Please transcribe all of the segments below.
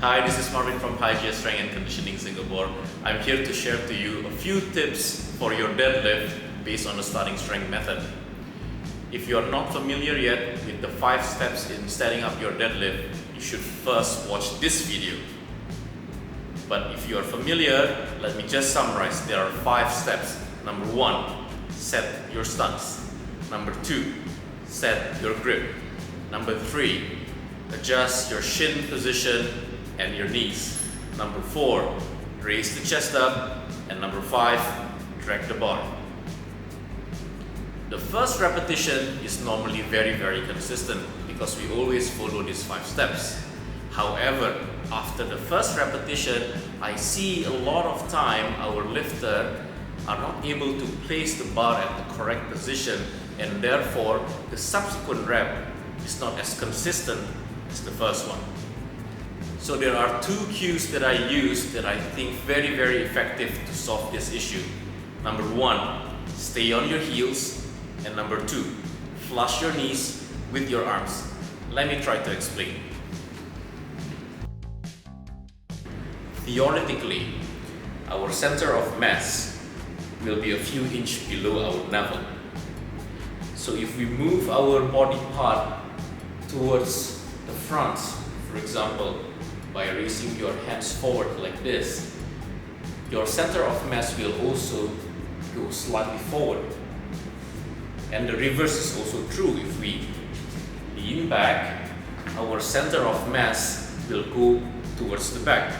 Hi, this is Marvin from Hygiene Strength and Conditioning Singapore. I'm here to share to you a few tips for your deadlift based on the starting strength method. If you are not familiar yet with the 5 steps in setting up your deadlift, you should first watch this video. But if you are familiar, let me just summarize. There are 5 steps. Number 1, set your stance. Number 2, set your grip. Number 3, adjust your shin position and your knees. Number 4, raise the chest up. And number 5, drag the bar. The first repetition is normally very consistent because we always follow these 5 steps. However, after the first repetition, I see a lot of time our lifter are not able to place the bar at the correct position, and therefore the subsequent rep is not as consistent as the first one. So there are 2 cues that I use that I think very effective to solve this issue. Number 1, stay on your heels, and number 2, flush your knees with your arms. Let me try to explain. Theoretically, our center of mass will be a few inches below our navel. So if we move our body part towards the front, for example, by raising your hands forward like this, your center of mass will also go slightly forward. And the reverse is also true. If we lean back, our center of mass will go towards the back.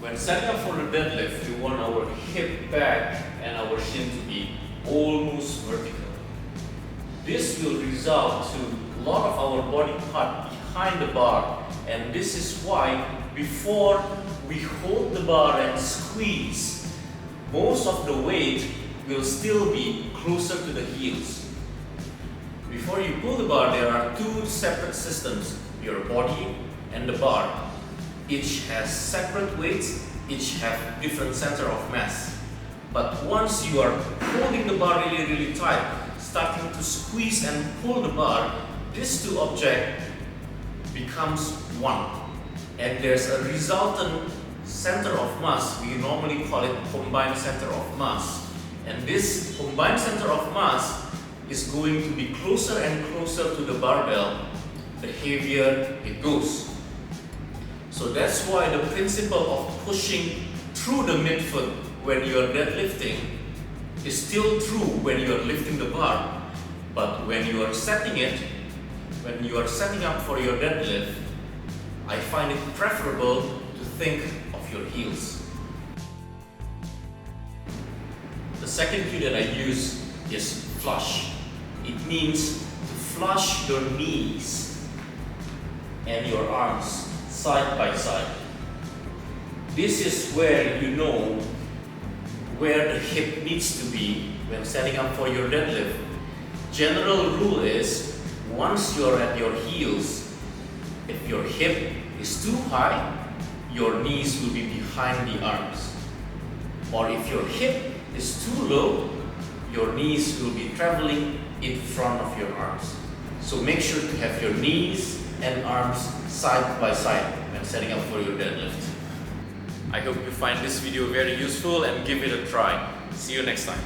When setting up for the deadlift, we want our hip back and our shin to be almost vertical. This will result to a lot of our body part behind the bar, and this is why before we hold the bar and squeeze, most of the weight will still be closer to the heels. Before you pull the bar, there are 2 separate systems, your body and the bar. Each has separate weights, each have different center of mass. But once you are holding the bar really tight, starting to squeeze and pull the bar, these 2 objects becomes one. And there's a resultant center of mass. We normally call it combined center of mass. And this combined center of mass is going to be closer and closer to the barbell the heavier it goes. So that's why the principle of pushing through the midfoot when you are deadlifting is still true when you are lifting the bar. But when you are setting it, when you are setting up for your deadlift, I find it preferable to think of your heels. The second cue that I use is flush. It means to flush your knees and your arms side by side. This is where you know where the hip needs to be when setting up for your deadlift. General rule is, once you're at your heels, if your hip is too high, your knees will be behind the arms. Or if your hip is too low, your knees will be traveling in front of your arms. So make sure to have your knees and arms side by side when setting up for your deadlift. I hope you find this video very useful and give it a try. See you next time.